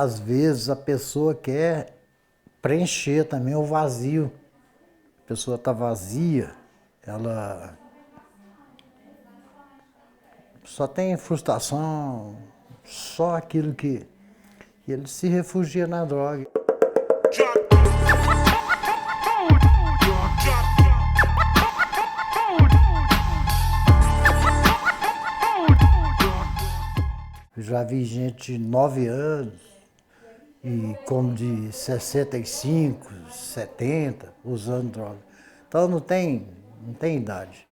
Às vezes a pessoa quer preencher também o vazio. A pessoa está vazia, ela só tem frustração, só aquilo que ele se refugia na droga. Já vi gente de 9 anos e como de 65, 70 usando droga. Então não tem idade.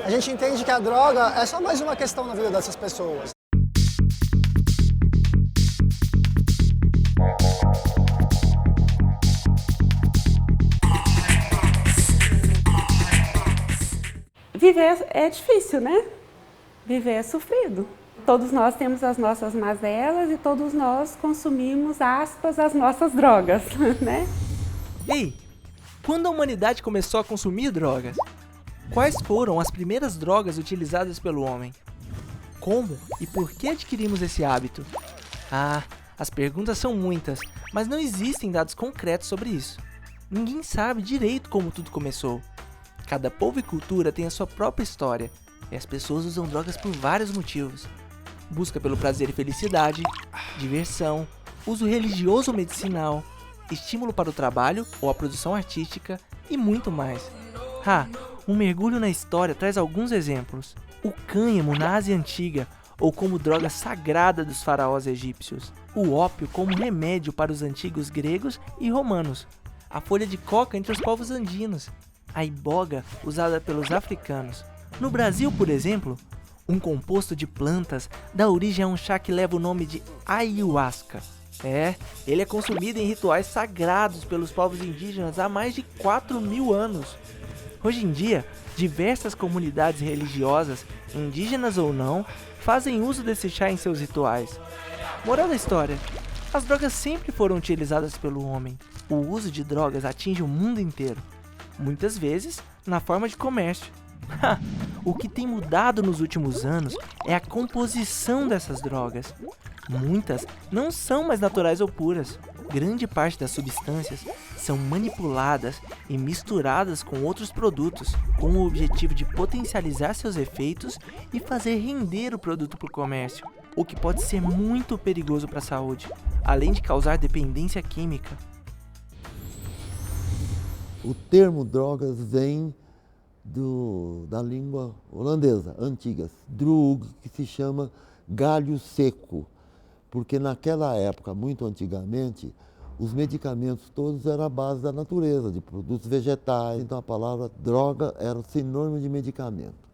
A gente entende que a droga é só mais uma questão na vida dessas pessoas. Viver é difícil, né? Viver é sofrido. Todos nós temos as nossas mazelas e todos nós consumimos, aspas, as nossas drogas, né? Ei, quando a humanidade começou a consumir drogas? Quais foram as primeiras drogas utilizadas pelo homem? Como e por que adquirimos esse hábito? Ah, as perguntas são muitas, mas não existem dados concretos sobre isso. Ninguém sabe direito como tudo começou. Cada povo e cultura tem a sua própria história, e as pessoas usam drogas por vários motivos. Busca pelo prazer e felicidade, diversão, uso religioso ou medicinal, estímulo para o trabalho ou a produção artística e muito mais. Um mergulho na história traz alguns exemplos. O cânhamo na Ásia Antiga, ou como droga sagrada dos faraós egípcios. O ópio como remédio para os antigos gregos e romanos. A folha de coca entre os povos andinos. A iboga usada pelos africanos. No Brasil, por exemplo, um composto de plantas dá origem a um chá que leva o nome de ayahuasca. Ele é consumido em rituais sagrados pelos povos indígenas há mais de 4.000 anos. Hoje em dia, diversas comunidades religiosas, indígenas ou não, fazem uso desse chá em seus rituais. Moral da história: as drogas sempre foram utilizadas pelo homem. O uso de drogas atinge o mundo inteiro. Muitas vezes na forma de comércio. O que tem mudado nos últimos anos é a composição dessas drogas. Muitas não são mais naturais ou puras. Grande parte das substâncias são manipuladas e misturadas com outros produtos, com o objetivo de potencializar seus efeitos e fazer render o produto para o comércio, o que pode ser muito perigoso para a saúde, além de causar dependência química. O termo drogas vem da língua holandesa, antiga, droog, que se chama galho seco, porque naquela época, muito antigamente, os medicamentos todos eram à base da natureza, de produtos vegetais, então a palavra droga era sinônimo de medicamento.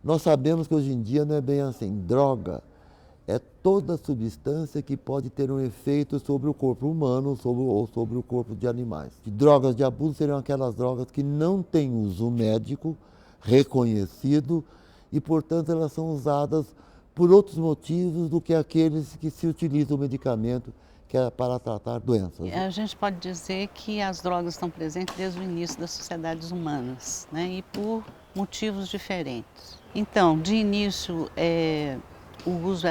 Nós sabemos que hoje em dia não é bem assim. Droga é toda substância que pode ter um efeito sobre o corpo humano ou sobre o corpo de animais. E drogas de abuso seriam aquelas drogas que não têm uso médico reconhecido e, portanto, elas são usadas por outros motivos do que aqueles que se utilizam o medicamento que é para tratar doenças. A gente pode dizer que as drogas estão presentes desde o início das sociedades humanas, né? E por motivos diferentes. Então, de início, o uso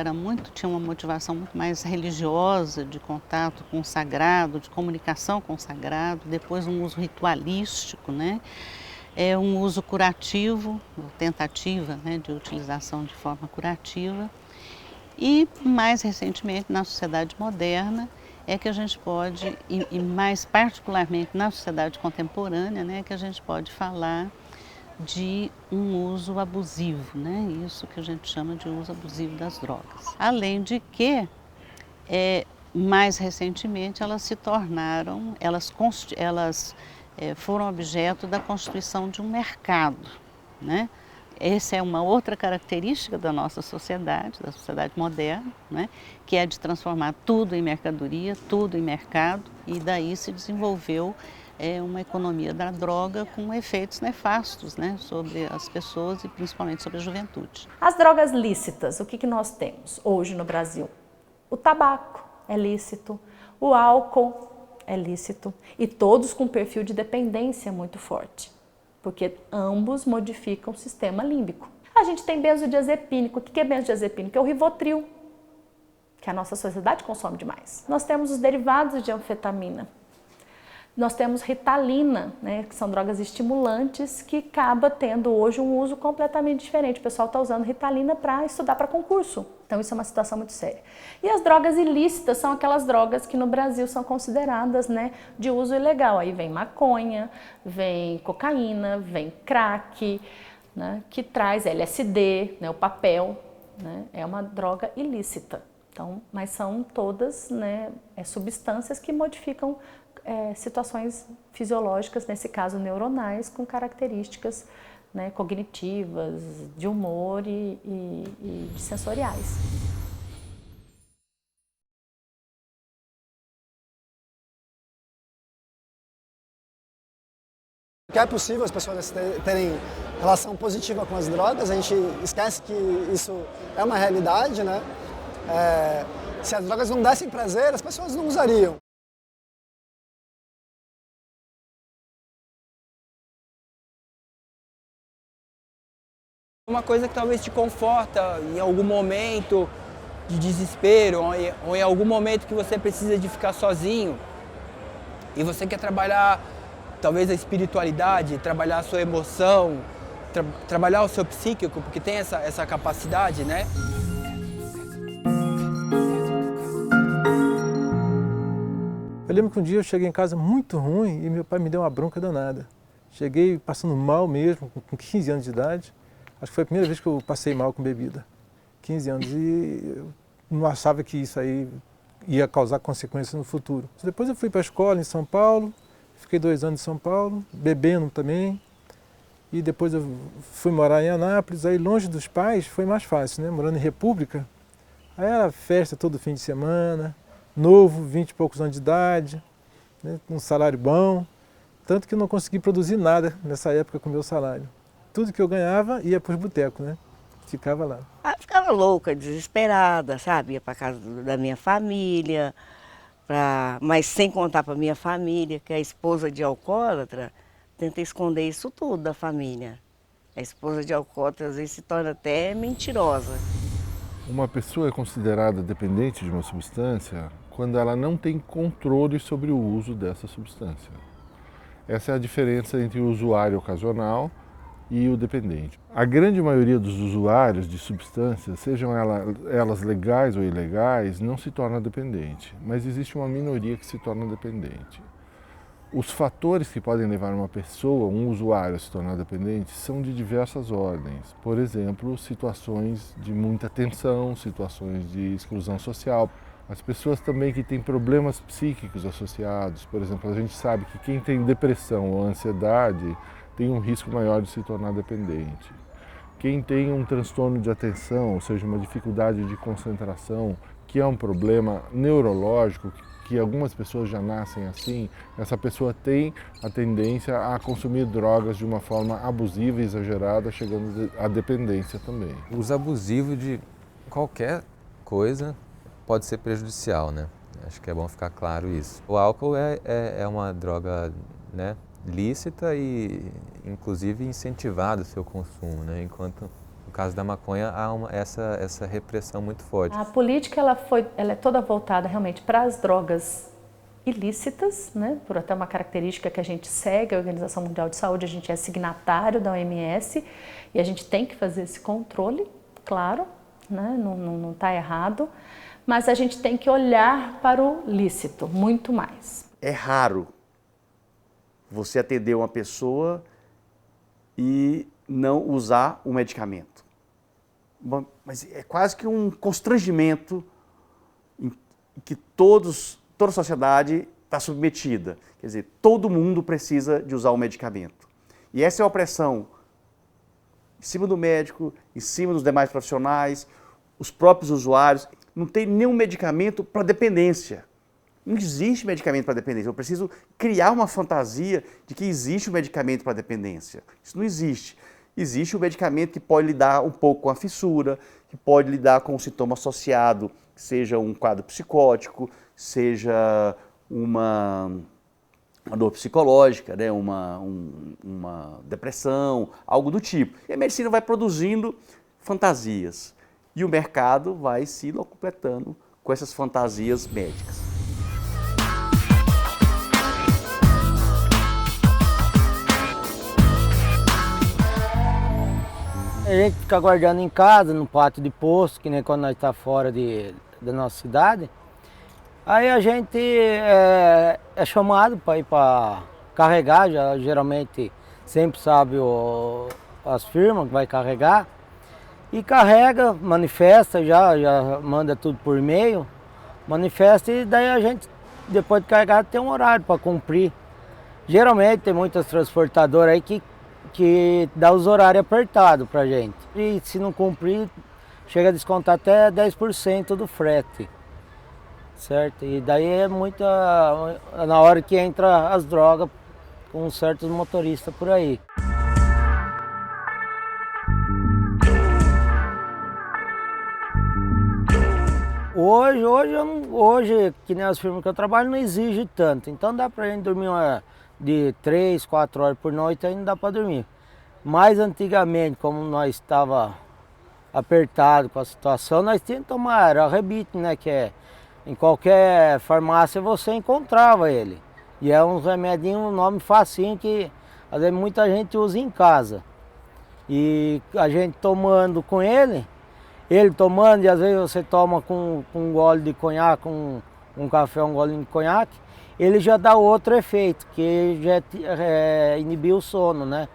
tinha uma motivação muito mais religiosa, de contato com o sagrado, de comunicação com o sagrado, depois um uso ritualístico, né? Um uso curativo, tentativa, né, de utilização de forma curativa. E mais recentemente, na sociedade moderna, é que a gente pode, e mais particularmente na sociedade contemporânea, né, que a gente pode falar de um uso abusivo, né? Isso que a gente chama de uso abusivo das drogas. Além de que, mais recentemente, elas se tornaram, elas foram objeto da constituição de um mercado, né? Essa é uma outra característica da nossa sociedade, da sociedade moderna, né? Que é de transformar tudo em mercadoria, tudo em mercado, e daí se desenvolveu uma economia da droga com efeitos nefastos, né, sobre as pessoas e principalmente sobre a juventude. As drogas lícitas, o que nós temos hoje no Brasil? O tabaco é lícito, o álcool é lícito, e todos com perfil de dependência muito forte, porque ambos modificam o sistema límbico. A gente tem benzodiazepínico. O que é benzodiazepínico? É o Rivotril, que a nossa sociedade consome demais. Nós temos os derivados de anfetamina. Nós temos Ritalina, né, que são drogas estimulantes, que acaba tendo hoje um uso completamente diferente. O pessoal está usando Ritalina para estudar para concurso. Então isso é uma situação muito séria. E as drogas ilícitas são aquelas drogas que no Brasil são consideradas, né, de uso ilegal. Aí vem maconha, vem cocaína, vem crack, né, que traz LSD, né, o papel, né, é uma droga ilícita. Então, mas são todas, né, substâncias que modificam situações fisiológicas, nesse caso neuronais, com características, né, cognitivas, de humor e sensoriais. Que é possível as pessoas terem relação positiva com as drogas, a gente esquece que isso é uma realidade, né? Se as drogas não dessem prazer, as pessoas não usariam. Uma coisa que talvez te conforta em algum momento de desespero ou em algum momento que você precisa de ficar sozinho e você quer trabalhar talvez a espiritualidade, trabalhar a sua emoção, trabalhar o seu psíquico, porque tem essa capacidade, né? Eu lembro que um dia eu cheguei em casa muito ruim e meu pai me deu uma bronca danada. Cheguei passando mal mesmo, com 15 anos de idade. Acho que foi a primeira vez que eu passei mal com bebida, 15 anos, e eu não achava que isso aí ia causar consequências no futuro. Depois eu fui para a escola em São Paulo, fiquei 2 anos em São Paulo, bebendo também, e depois eu fui morar em Anápolis, aí longe dos pais foi mais fácil, né? Morando em República, aí era festa todo fim de semana, novo, 20 e poucos anos de idade, né? Com um salário bom, tanto que eu não consegui produzir nada nessa época com o meu salário. Tudo que eu ganhava ia para os botecos, né? Ficava lá. Eu ficava louca, desesperada, sabe? Ia para casa da minha família, mas sem contar para minha família, que a esposa de alcoólatra tenta esconder isso tudo da família. A esposa de alcoólatra às vezes se torna até mentirosa. Uma pessoa é considerada dependente de uma substância quando ela não tem controle sobre o uso dessa substância. Essa é a diferença entre o usuário ocasional e o dependente. A grande maioria dos usuários de substâncias, sejam elas legais ou ilegais, não se torna dependente, mas existe uma minoria que se torna dependente. Os fatores que podem levar uma pessoa, um usuário, a se tornar dependente são de diversas ordens. Por exemplo, situações de muita tensão, situações de exclusão social. As pessoas também que têm problemas psíquicos associados, por exemplo, a gente sabe que quem tem depressão ou ansiedade tem um risco maior de se tornar dependente. Quem tem um transtorno de atenção, ou seja, uma dificuldade de concentração, que é um problema neurológico, que algumas pessoas já nascem assim, essa pessoa tem a tendência a consumir drogas de uma forma abusiva e exagerada, chegando à dependência também. O uso abusivo de qualquer coisa pode ser prejudicial, né? Acho que é bom ficar claro isso. O álcool é uma droga, né, lícita e, inclusive, incentivado o seu consumo, né? Enquanto, no caso da maconha, há essa repressão muito forte. A política ela é toda voltada realmente para as drogas ilícitas, né? Por até uma característica que a gente segue, a Organização Mundial de Saúde, a gente é signatário da OMS e a gente tem que fazer esse controle, claro, né? Não está errado, mas a gente tem que olhar para o lícito, muito mais. É raro você atender uma pessoa e não usar o medicamento. Mas é quase que um constrangimento em que toda a sociedade está submetida. Quer dizer, todo mundo precisa de usar o medicamento. E essa é a opressão em cima do médico, em cima dos demais profissionais, os próprios usuários. Não tem nenhum medicamento para dependência. Não existe medicamento para dependência. Eu preciso criar uma fantasia de que existe um medicamento para dependência. Isso não existe. Existe um medicamento que pode lidar um pouco com a fissura, que pode lidar com um sintoma associado, seja um quadro psicótico, seja uma dor psicológica, né? uma depressão, algo do tipo. E a medicina vai produzindo fantasias e o mercado vai se completando com essas fantasias médicas. A gente fica guardando em casa, no pátio de posto, que nem quando nós estamos fora da nossa cidade. Aí a gente é chamado para ir para carregar, geralmente sempre sabe as firmas que vai carregar. E carrega, manifesta, já manda tudo por e-mail, manifesta e daí a gente, depois de carregar, tem um horário para cumprir. Geralmente tem muitas transportadoras aí que dá os horários apertados pra gente. E se não cumprir, chega a descontar até 10% do frete, certo? E daí é na hora que entra as drogas com certos motoristas por aí. Hoje, que nem as firmas que eu trabalho, não exige tanto. Então dá pra gente dormir de 3, 4 horas por noite, aí não dá para dormir. Mas antigamente, como nós estava apertado com a situação, nós tínhamos que tomar a Rebite, né? Que em qualquer farmácia você encontrava ele. E é um remedinho, um nome facinho que às vezes muita gente usa em casa. E a gente tomando com ele tomando, e às vezes você toma com um gole de conhaque, com um café, um golinho de conhaque, ele já dá outro efeito, que já inibir o sono, né?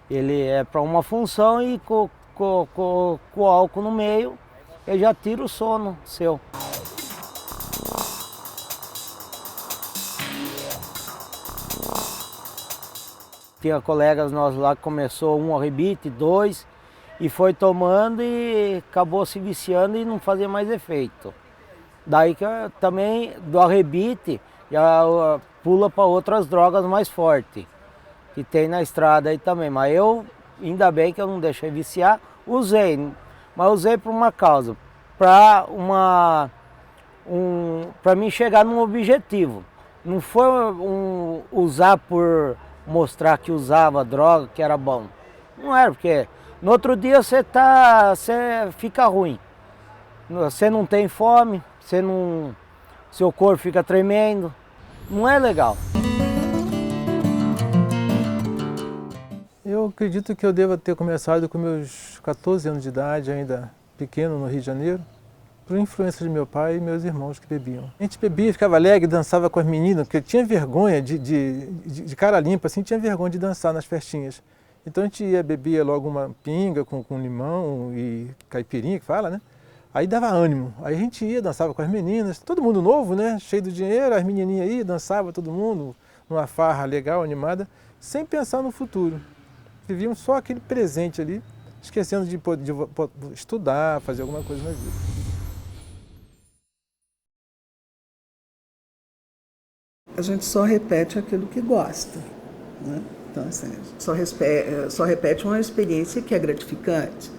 Ele é para uma função e com o álcool no meio, ele já tira o sono seu. Tinha colegas nossos lá que começou um Rebite, 2, e foi tomando e acabou se viciando e não fazia mais efeito. Daí que também do Rebite já pula para outras drogas mais fortes, que tem na estrada aí também. Mas eu, ainda bem que eu não deixei viciar, mas usei por uma causa, para mim chegar num objetivo. Não foi usar por mostrar que usava droga, que era bom. Não era, porque no outro dia você fica ruim. Você não tem fome, seu corpo fica tremendo. Não é legal. Eu acredito que eu devo ter começado com meus 14 anos de idade, ainda pequeno, no Rio de Janeiro, por influência de meu pai e meus irmãos que bebiam. A gente bebia, ficava alegre, dançava com as meninas, porque tinha vergonha de cara limpa, assim, tinha vergonha de dançar nas festinhas. Então a gente bebia logo uma pinga com limão e caipirinha, que fala, né? Aí dava ânimo. Aí a gente ia, dançava com as meninas, todo mundo novo, né? Cheio de dinheiro, as menininhas aí, dançava todo mundo, numa farra legal, animada, sem pensar no futuro. Vivíamos só aquele presente ali, esquecendo de estudar, fazer alguma coisa na vida. A gente só repete aquilo que gosta, né? Então, assim, só repete uma experiência que é gratificante.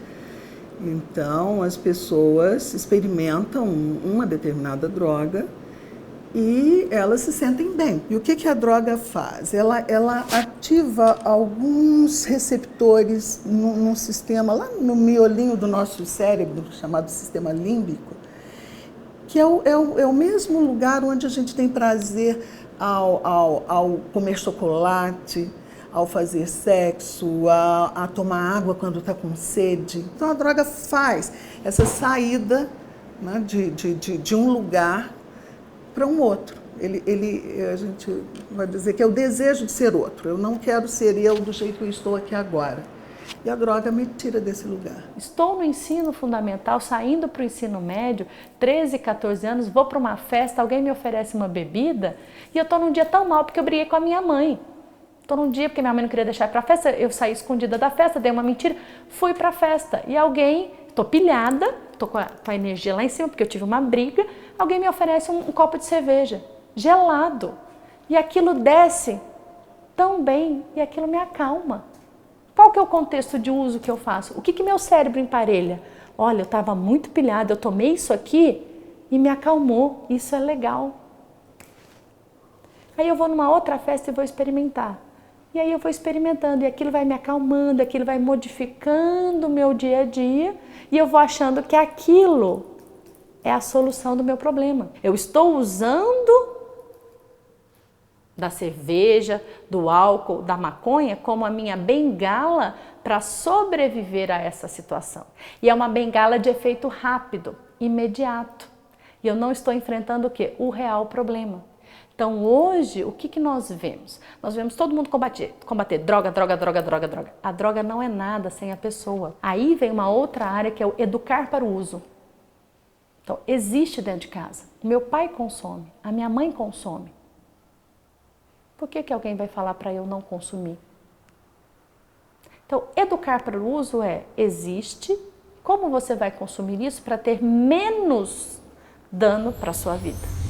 Então, as pessoas experimentam uma determinada droga e elas se sentem bem. E o que a droga faz? Ela ativa alguns receptores num sistema, lá no miolinho do nosso cérebro, chamado sistema límbico, que é o mesmo lugar onde a gente tem prazer ao comer chocolate, ao fazer sexo, a tomar água quando está com sede. Então a droga faz essa saída, né, de um lugar para um outro. A gente vai dizer que é o desejo de ser outro. Eu não quero ser eu do jeito que eu estou aqui agora. E a droga me tira desse lugar. Estou no ensino fundamental, saindo para o ensino médio, 13, 14 anos, vou para uma festa, alguém me oferece uma bebida e eu estou num dia tão mal porque eu briguei com a minha mãe. Estou num dia porque minha mãe não queria deixar ir para a festa, eu saí escondida da festa, dei uma mentira, fui para a festa. E alguém, estou pilhada, estou com a energia lá em cima porque eu tive uma briga, alguém me oferece um copo de cerveja, gelado. E aquilo desce tão bem e aquilo me acalma. Qual que é o contexto de uso que eu faço? O que meu cérebro emparelha? Olha, eu estava muito pilhada, eu tomei isso aqui e me acalmou. Isso é legal. Aí eu vou numa outra festa e vou experimentar. E aí eu vou experimentando e aquilo vai me acalmando, aquilo vai modificando o meu dia a dia e eu vou achando que aquilo é a solução do meu problema. Eu estou usando da cerveja, do álcool, da maconha como a minha bengala para sobreviver a essa situação. E é uma bengala de efeito rápido, imediato. E eu não estou enfrentando o quê? O real problema. Então hoje, o que nós vemos? Nós vemos todo mundo combater droga, droga, droga, droga, droga. A droga não é nada sem a pessoa. Aí vem uma outra área que é o educar para o uso. Então existe dentro de casa. O meu pai consome, a minha mãe consome. Por que alguém vai falar para eu não consumir? Então educar para o uso existe. Como você vai consumir isso para ter menos dano para a sua vida?